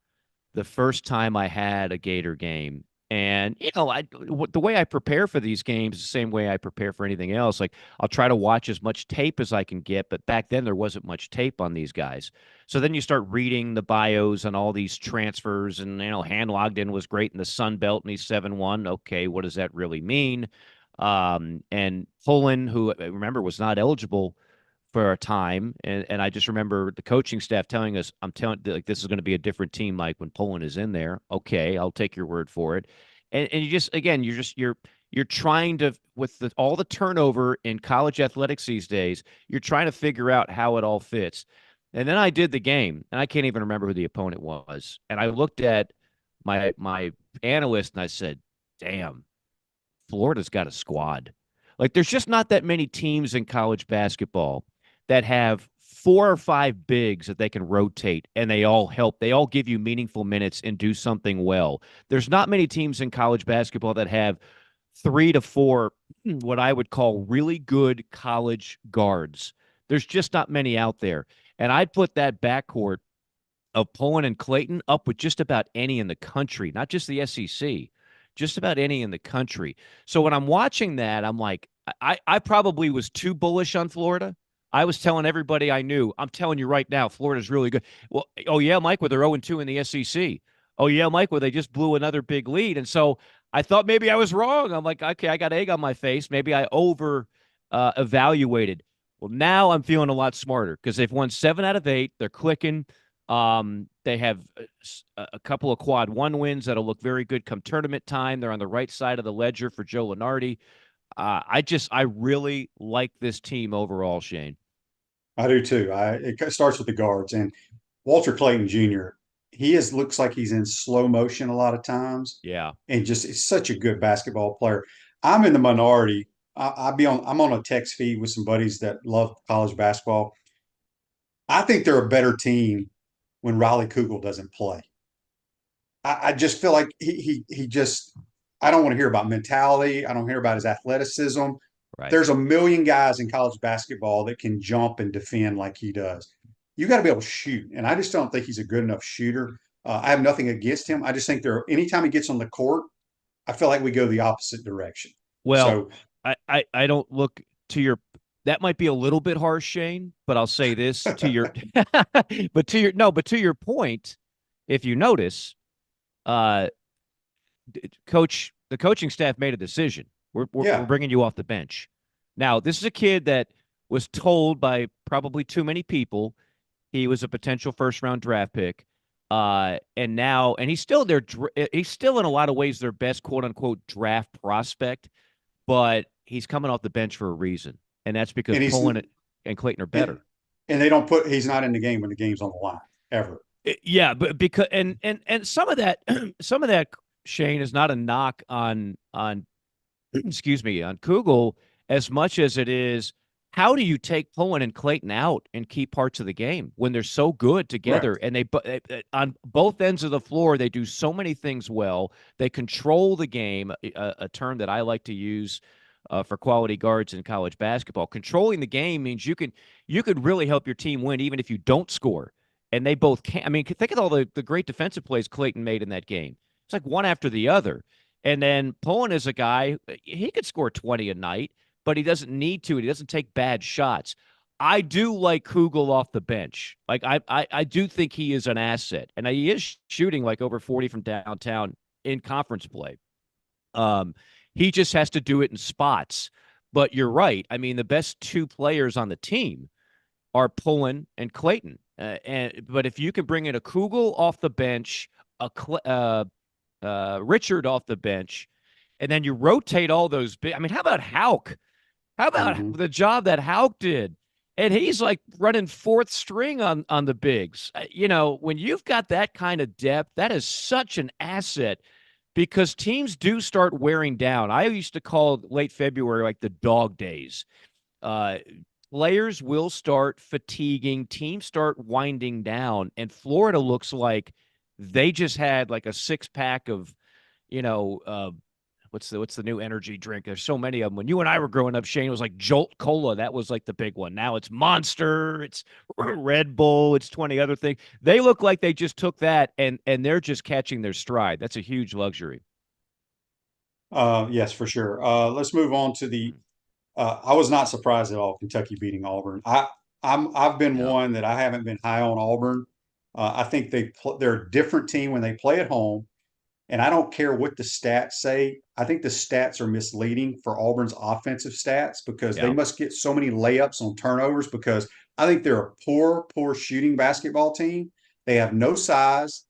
the first time I had a Gator game. And, the way I prepare for these games is the same way I prepare for anything else. Like, I'll try to watch as much tape as I can get, but back then there wasn't much tape on these guys. So then you start reading the bios on all these transfers, and, Hand Logden was great in the Sun Belt, and he's 7-1. Okay, what does that really mean? And Pullen, who I remember was not eligible for a time, and I just remember the coaching staff telling us, like, this is going to be a different team, like when Poland is in there. Okay, I'll take your word for it. And you just, again, you're trying to, with all the turnover in college athletics these days, you're trying to figure out how it all fits. And then I did the game, and I can't even remember who the opponent was. And I looked at my analyst, and I said, damn, Florida's got a squad. Like, there's just not that many teams in college basketball that have 4 or 5 bigs that they can rotate, and they all help. They all give you meaningful minutes and do something well. There's not many teams in college basketball that have 3 to 4 what I would call really good college guards. There's just not many out there. And I'd put that backcourt of Pullen and Clayton up with just about any in the country, not just the SEC, just about any in the country. So when I'm watching that, I'm like, I probably was too bullish on Florida. I was telling everybody I knew, I'm telling you right now, Florida's really good. Well, oh, yeah, Mike, well, they're 0-2 in the SEC. Oh, yeah, Mike, well, they just blew another big lead. And so I thought maybe I was wrong. I'm like, okay, I got egg on my face. Maybe I evaluated. Well, now I'm feeling a lot smarter because they've won 7 out of 8. They're clicking. They have a couple of quad 1 wins that'll look very good come tournament time. They're on the right side of the ledger for Joe Lunardi. I really like this team overall, Shane. I do too. It starts with the guards, and Walter Clayton Jr. Looks like he's in slow motion a lot of times. Yeah. And just is such a good basketball player. I'm in the minority. I'm on a text feed with some buddies that love college basketball. I think they're a better team when Riley Kugel doesn't play. I just feel like he just, I don't want to hear about mentality. I don't hear about his athleticism. Right. There's a million guys in college basketball that can jump and defend like he does. You got to be able to shoot, and I just don't think he's a good enough shooter. I have nothing against him. I just think anytime he gets on the court, I feel like we go the opposite direction. Well, so, I don't look to your. That might be a little bit harsh, Shane, but I'll say this to your. but to your point, if you notice, the coaching staff made a decision. We're bringing you off the bench. Now, this is a kid that was told by probably too many people he was a potential first-round draft pick. And he's still he's still in a lot of ways their best quote-unquote draft prospect, but he's coming off the bench for a reason. And that's because Pullen and Clayton are better. And he's not in the game when the game's on the line, ever. Yeah, but because and some of that some of that, Shane, is not a knock on excuse me, on Kugel as much as it is how do you take Pullen and Clayton out and keep parts of the game when they're so good together, Right. and on both ends of the floor they do so many things well. They control the game, a term that I like to use for quality guards in college basketball. Controlling the game means you could really help your team win even if you don't score. And they both can. I mean, think of all the great defensive plays Clayton made in that game. It's like one after the other. And then Pullen is a guy, he could score 20 a night, but he doesn't need to. He doesn't take bad shots. I do like Kugel off the bench. Like I do think he is an asset. And he is shooting like over 40 from downtown in conference play. He just has to do it in spots. But you're right. I mean, the best two players on the team are Pullen and Clayton. But if you can bring in a Kugel off the bench, Richard off the bench, and then you rotate all those big. I mean, how about Hauk? How about the job that Hauk did? And he's like running fourth string on the bigs. When you've got that kind of depth, that is such an asset because teams do start wearing down. I used to call late February like the dog days. Players will start fatiguing, teams start winding down, and Florida looks like they just had like a six-pack of, what's the new energy drink? There's so many of them. When you and I were growing up, Shane, it was like Jolt Cola. That was like the big one. Now it's Monster, it's Red Bull, it's 20 other things. They look like they just took that and they're just catching their stride. That's a huge luxury. Yes, for sure. Let's move on to the. I was not surprised at all Kentucky beating Auburn. I've been No. one that I haven't been high on Auburn. I think they're a different team when they play at home, and I don't care what the stats say. I think the stats are misleading for Auburn's offensive stats because they Yeah. must get so many layups on turnovers because I think they're a poor shooting basketball team. They have no size.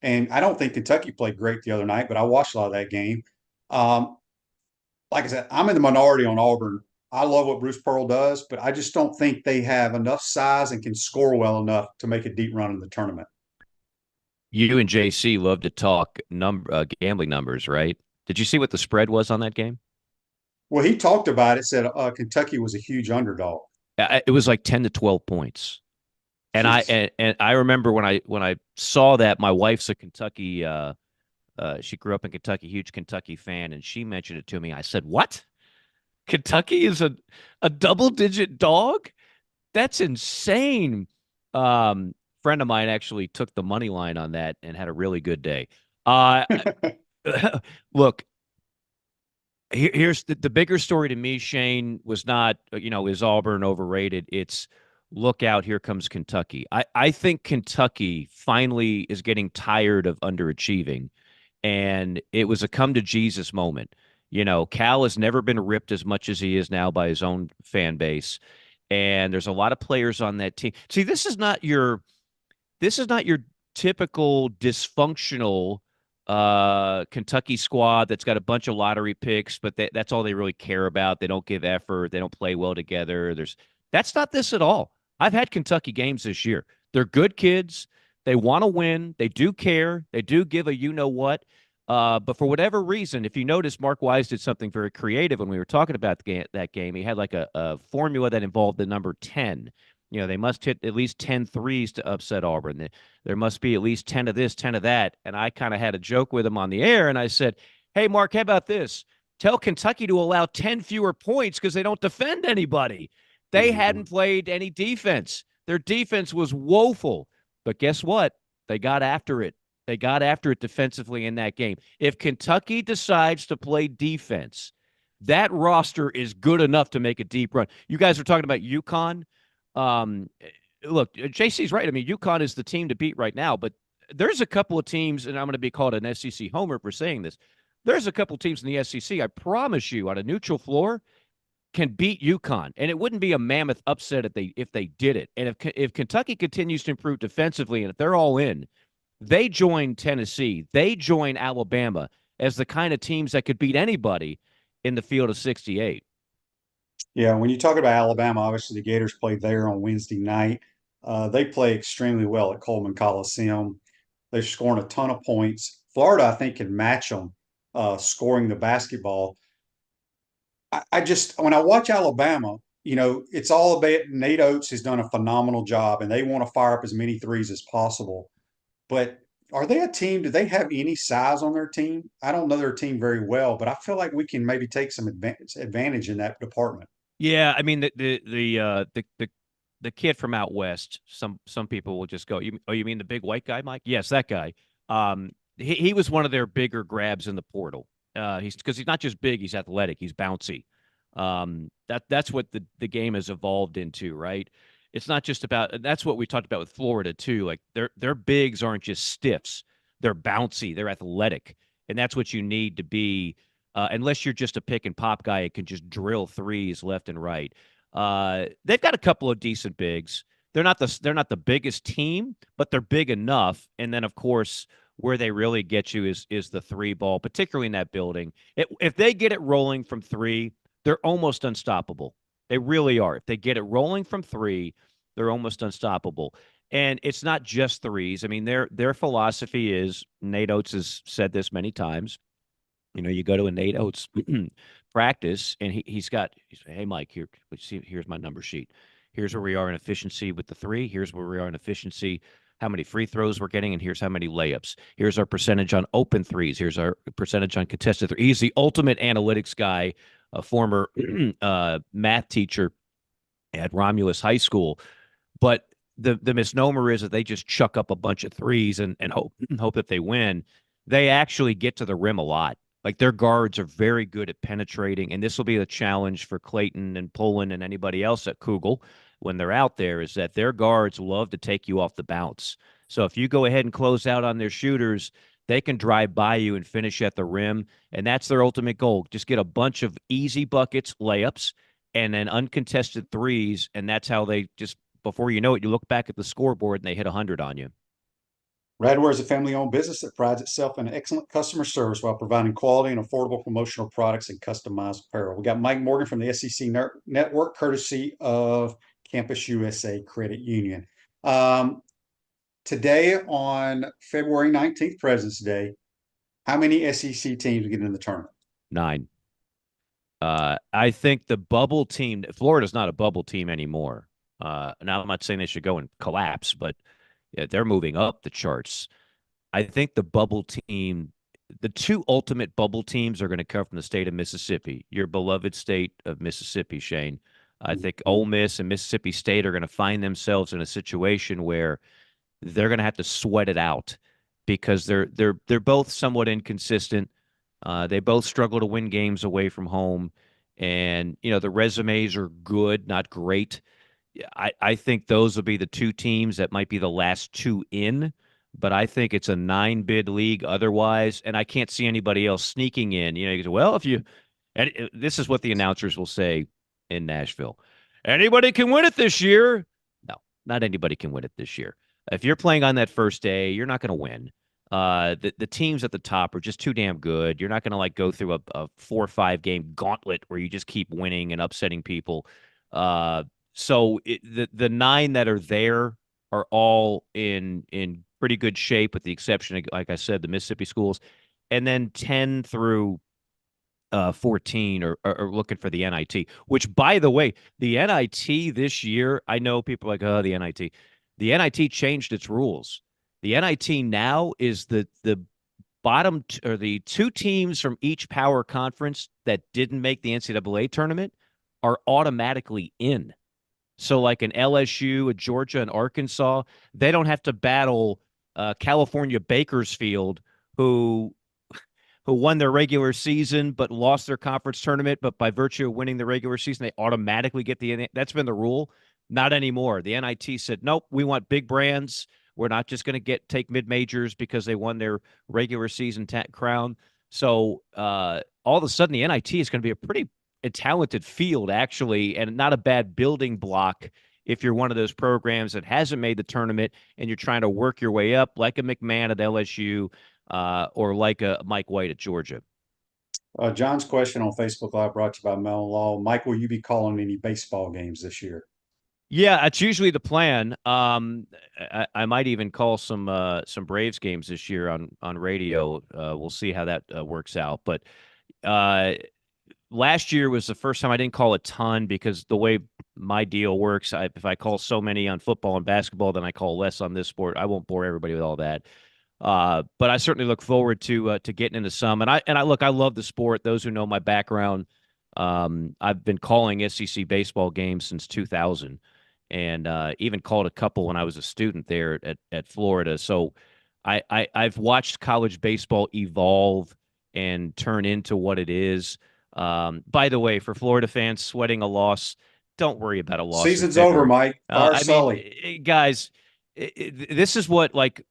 And I don't think Kentucky played great the other night, but I watched a lot of that game. Um, like I said, I'm in the minority on Auburn. I love what Bruce Pearl does, but I just don't think they have enough size and can score well enough to make a deep run in the tournament. You and JC love to talk gambling numbers, right? Did you see what the spread was on that game? Well, he talked about it, said Kentucky was a huge underdog. It was like 10 to 12 points. And Jeez. I remember when I saw that, my wife's a Kentucky she grew up in Kentucky, huge Kentucky fan, and she mentioned it to me. I said, "What? Kentucky is a double-digit dog? That's insane." Friend of mine actually took the money line on that and had a really good day. Uh Look, here's the bigger story to me, Shane, was not, is Auburn overrated? It's look out, here comes Kentucky. I think Kentucky finally is getting tired of underachieving. And it was a come to Jesus moment. Cal has never been ripped as much as he is now by his own fan base. And there's a lot of players on that team. See, this is not your typical dysfunctional Kentucky squad that's got a bunch of lottery picks, but that's all they really care about. They don't give effort. They don't play well together. That's not this at all. I've had Kentucky games this year. They're good kids. They want to win. They do care. They do give a what. But for whatever reason, if you notice, Mark Wise did something very creative when we were talking about that game. He had like a formula that involved the number 10. They must hit at least 10 threes to upset Auburn. There must be at least 10 of this, 10 of that. And I kind of had a joke with him on the air, and I said, "Hey, Mark, how about this? Tell Kentucky to allow 10 fewer points because they don't defend anybody." They hadn't played any defense. Their defense was woeful. But guess what? They got after it. They got after it defensively in that game. If Kentucky decides to play defense, that roster is good enough to make a deep run. You guys were talking about UConn. Look, JC's right. I mean, UConn is the team to beat right now, but there's a couple of teams, and I'm going to be called an SEC homer for saying this. There's a couple of teams in the SEC, I promise you, on a neutral floor, can beat UConn, and it wouldn't be a mammoth upset if they did it. And if Kentucky continues to improve defensively, and if they're all in, they join Tennessee, they join Alabama as the kind of teams that could beat anybody in the field of 68. Yeah, when you talk about Alabama, obviously the Gators played there on Wednesday night. They play extremely well at Coleman Coliseum. They're scoring a ton of points. Florida, I think, can match them scoring the basketball. I just, when I watch Alabama, it's all about Nate Oates has done a phenomenal job and they want to fire up as many threes as possible. But are they a team? Do they have any size on their team? I don't know their team very well, but I feel like we can maybe take some advantage in that department. Yeah, I mean the kid from out west. Some people will just go, you mean the big white guy, Mike? Yes, that guy. He was one of their bigger grabs in the portal. He's because he's not just big, he's athletic, he's bouncy. That's what the game has evolved into, right? It's not just about that's what we talked about with Florida too. Like their bigs aren't just stiffs, they're bouncy, they're athletic, and that's what you need to be. Unless you're just a pick and pop guy, it can just drill threes left and right. They've got a couple of decent bigs. They're not the biggest team, but they're big enough. And then of course where they really get you is the three ball, particularly in that building. If they get it rolling from three, they're almost unstoppable. They really are. If they get it rolling from three, they're almost unstoppable. And it's not just threes. I mean, their philosophy is Nate Oates has said this many times. You go to a Nate Oates practice, and he's hey Mike, here's my number sheet. Here's where we are in efficiency with the three. Here's where we are in efficiency, how many free throws we're getting, and here's how many layups. Here's our percentage on open threes. Here's our percentage on contested threes. He's the ultimate analytics guy, a former math teacher at Romulus High School. But the misnomer is that they just chuck up a bunch of threes and hope that they win. They actually get to the rim a lot. Like their guards are very good at penetrating, and this will be a challenge for Clayton and Pullen and anybody else at Kugel when they're out there, is that their guards love to take you off the bounce. So if you go ahead and close out on their shooters, they can drive by you and finish at the rim, and that's their ultimate goal. Just get a bunch of easy buckets, layups, and then uncontested threes, and that's how they just, before you know it, you look back at the scoreboard and they hit 100 on you. Radware is a family-owned business that prides itself in excellent customer service while providing quality and affordable promotional products and customized apparel. We got Mike Morgan from the SEC Network, courtesy of Campus USA Credit Union. Today on February 19th, President's Day, how many SEC teams get in the tournament? 9. I think the bubble team, Florida's not a bubble team anymore. Now, I'm not saying they should go and collapse, but yeah, they're moving up the charts. I think the bubble team, the two ultimate bubble teams are going to come from the state of Mississippi, your beloved state of Mississippi, Shane. I think Ole Miss and Mississippi State are going to find themselves in a situation where they're going to have to sweat it out because they're both somewhat inconsistent. They both struggle to win games away from home, and the resumes are good, not great. I think those will be the two teams that might be the last two in, but I think it's a 9-bid league otherwise, and I can't see anybody else sneaking in. You go, well, and this is what the announcers will say in Nashville. Anybody can win it this year. No, not anybody can win it this year. If you're playing on that first day, you're not going to win. The teams at the top are just too damn good. You're not going to go through a 4 or 5 game gauntlet where you just keep winning and upsetting people. So the 9 that are there are all in pretty good shape, with the exception of, like I said, the Mississippi schools, and then 10 through 14 are looking for the NIT. Which, by the way, the NIT this year, I know people are like, oh, the NIT. The NIT changed its rules. The NIT now is the bottom or the 2 teams from each power conference that didn't make the NCAA tournament are automatically in. So like an LSU, a Georgia, and Arkansas, they don't have to battle California Bakersfield, who won their regular season but lost their conference tournament. But by virtue of winning the regular season, they automatically get that's been the rule. Not anymore. The NIT said, nope, we want big brands. We're not just going to take mid-majors because they won their regular season crown. So all of a sudden, the NIT is going to be a pretty talented field, actually, and not a bad building block if you're one of those programs that hasn't made the tournament and you're trying to work your way up, like a McMahon at LSU or like a Mike White at Georgia. John's question on Facebook Live brought to you by Mellon Law. Mike, will you be calling any baseball games this year? Yeah, it's usually the plan. I might even call some Braves games this year on radio. We'll see how that works out. But uh, last year was the first time I didn't call a ton because the way my deal works, if I call so many on football and basketball, then I call less on this sport. I won't bore everybody with all that. But I certainly look forward to getting into some. And I look, I love the sport. Those who know my background, I've been calling SEC baseball games since 2000, and even called a couple when I was a student there at Florida. So I've watched college baseball evolve and turn into what it is. By the way, for Florida fans sweating a loss, don't worry about a loss. Season's over, Mike. Fire Sully. Guys, this is what, like,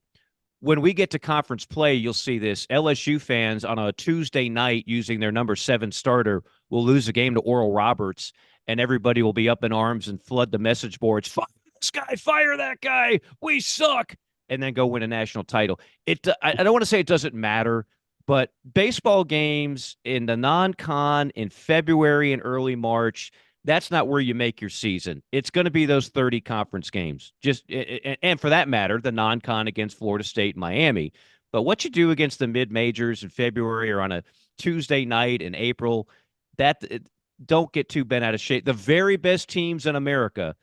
when we get to conference play, you'll see this. LSU fans on a Tuesday night using their number 7 starter will lose a game to Oral Roberts, and everybody will be up in arms and flood the message boards. Fire this guy, fire that guy. We suck. And then go win a national title. I don't want to say it doesn't matter, but baseball games in the non-con in February and early March, that's not where you make your season. It's going to be those 30 conference games. And for that matter, the non-con against Florida State and Miami. But what you do against the mid-majors in February or on a Tuesday night in April, don't get too bent out of shape. The very best teams in America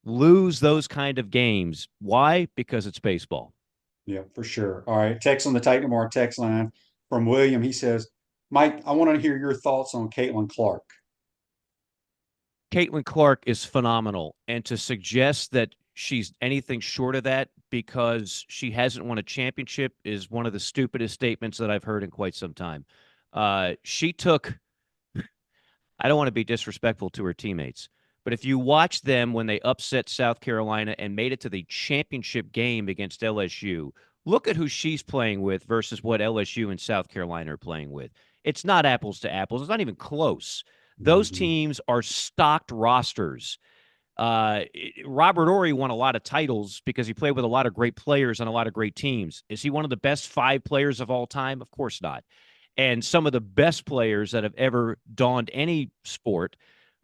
lose those kind of games. Why? Because it's baseball. Yeah, for sure. All right. Text on the Titan Tomorrow text line from William. He says, Mike, I want to hear your thoughts on Caitlin Clark. Caitlin Clark is phenomenal. And to suggest that she's anything short of that because she hasn't won a championship is one of the stupidest statements that I've heard in quite some time. She took, I don't want to be disrespectful to her teammates, but if you watch them when they upset South Carolina and made it to the championship game against LSU, look at who she's playing with versus what LSU and South Carolina are playing with. It's not apples to apples. It's not even close. Those teams are stocked rosters. Robert Ory won a lot of titles because he played with a lot of great players on a lot of great teams. Is he one of the best 5 players of all time? Of course not. And some of the best players that have ever donned any sport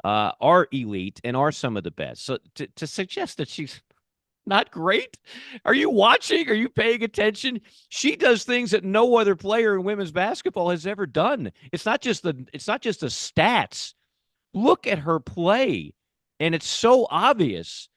are elite and are some of the best. So to suggest that she's not great, are you watching? Are you paying attention? She does things that no other player in women's basketball has ever done. It's not just the stats. Look at her play, and it's so obvious.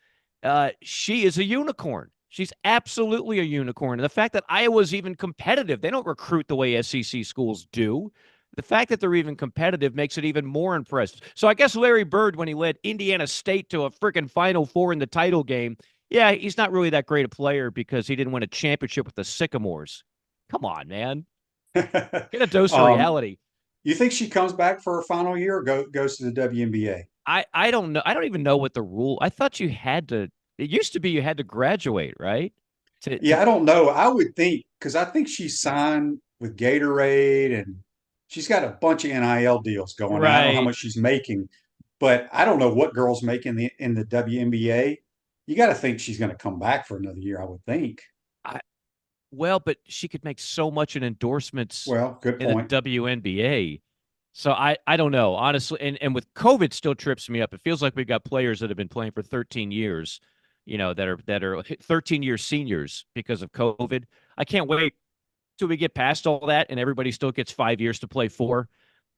She is a unicorn. She's absolutely a unicorn. And the fact that Iowa's even competitive, they don't recruit the way SEC schools do. The fact that they're even competitive makes it even more impressive. So I guess Larry Bird, when he led Indiana State to a freaking Final Four in the title game, yeah, he's not really that great a player because he didn't win a championship with the Sycamores. Come on, man. Get a dose of reality. You think she comes back for her final year or goes to the WNBA? I don't know. I don't even know what the rule. I thought you had to. It used to be you had to graduate, right? I don't know. I would think because I think she signed with Gatorade and she's got a bunch of NIL deals going. Right. I don't know how much she's making, but I don't know what girls make in the WNBA. You got to think she's going to come back for another year, I would think. Well, but she could make so much in endorsements good in point. the WNBA. So I don't know, honestly. And with COVID still trips me up. It feels like we've got players that have been playing for 13 years, that are 13-year seniors because of COVID. I can't wait till we get past all that and everybody still gets 5 years to play 4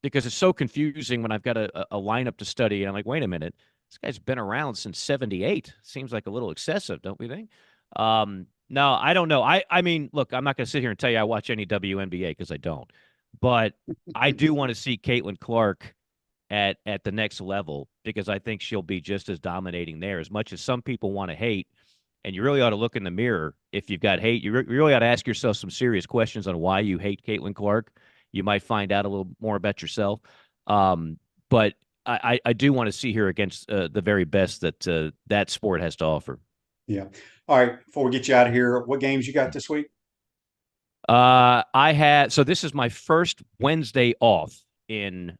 because it's so confusing when I've got a lineup to study. And I'm like, wait a minute. This guy's been around since 78. Seems like a little excessive, don't we think? No, I don't know. I mean, look, I'm not going to sit here and tell you I watch any WNBA because I don't. But I do want to see Caitlin Clark at the next level because I think she'll be just as dominating there. As much as some people want to hate, and you really ought to look in the mirror if you've got hate. You really ought to ask yourself some serious questions on why you hate Caitlin Clark. You might find out a little more about yourself. But I do want to see her against the very best that that sport has to offer. Yeah. All right. Before we get you out of here, what games you got this week? So this is my first Wednesday off in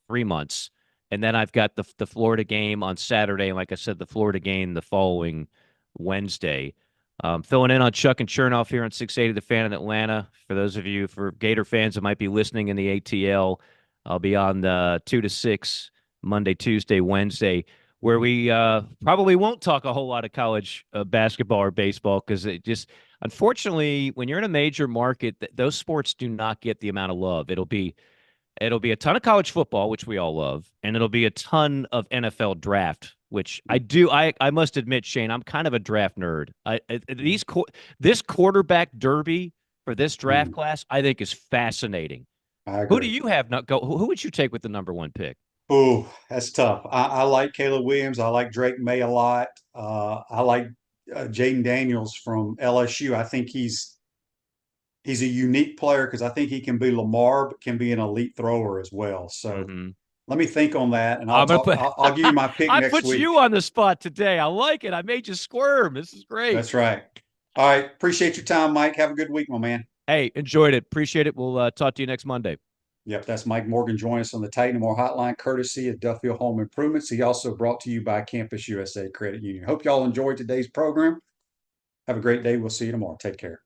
3 months. And then I've got the Florida game on Saturday. And like I said, the Florida game the following Wednesday. Filling in on Chuck and Chernoff here on 680 The Fan in Atlanta. For those of you, for Gator fans that might be listening in the ATL, I'll be on the 2 to 6 Monday, Tuesday, Wednesday. where we probably won't talk a whole lot of college basketball or baseball because it just, unfortunately, when you're in a major market, those sports do not get the amount of love. It'll be a ton of college football, which we all love, and it'll be a ton of NFL draft, which I do. I must admit, Shane, I'm kind of a draft nerd. This quarterback derby for this draft class, I think, is fascinating. Who do you have not go? Who would you take with the number 1 pick? Oh, that's tough. I like Caleb Williams. I like Drake May a lot. I like Jaden Daniels from LSU. I think he's a unique player because I think he can be Lamar, but can be an elite thrower as well. So let me think on that, and I'll give you my pick next week. I put you on the spot today. I like it. I made you squirm. This is great. That's right. All right. Appreciate your time, Mike. Have a good week, my man. Hey, enjoyed it. Appreciate it. We'll talk to you next Monday. Yep, that's Mike Morgan joining us on the Titan Moore Hotline, courtesy of Duffield Home Improvements. He also brought to you by Campus USA Credit Union. Hope y'all enjoyed today's program. Have a great day. We'll see you tomorrow. Take care.